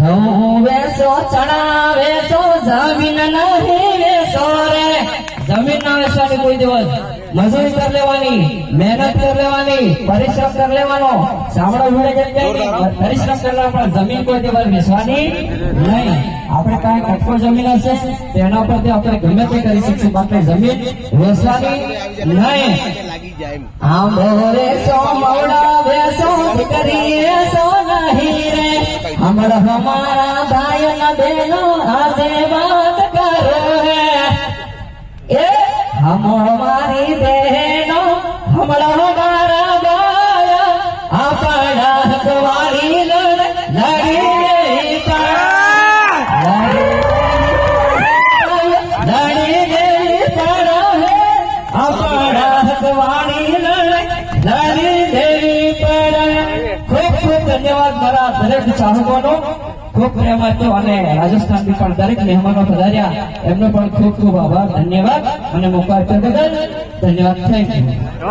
ઘઉં વેસો ચણા વેસો જમીન નહીં વેસો રે જમીન ના વેચવાની કોઈ દિવસ મજૂરી કરી લેવાની મહેનત કરી લેવાની પરિશ્રમ કરી લેવાનો સાંભળો મળે છે પરિશ્રમ કરવા પણ જમીન કોઈ દિવસ વેચવાની નહીં આપણે કાંઈ કટકો જમીન હશે તેના પરથી આપણે ગમે તે કરી શકીશું બાકી જમીન વેચવાની નહીં આંબો વેસો મવડા વેસો દીકરી વેસો નહીં રે હમણાં હમારા ભાઈ ના બહેનો આજે વાત કરો રે એ हमारी बहनों हमारा हमारा बाया अपना हकवारी लड़ी अपना हकवारी लड़ी देवी पड़ा खूब खूब धन्यवाद मारा दरेक चाहकोनो खूब प्रेम હતો અને રાજસ્થાનથી પણ દરેક મહેમાનો પધાર્યા એમનો પણ ખૂબ ખૂબ આભાર ધન્યવાદ અને મોકા આપ્યા બદલ ધન્યવાદ થેન્ક યુ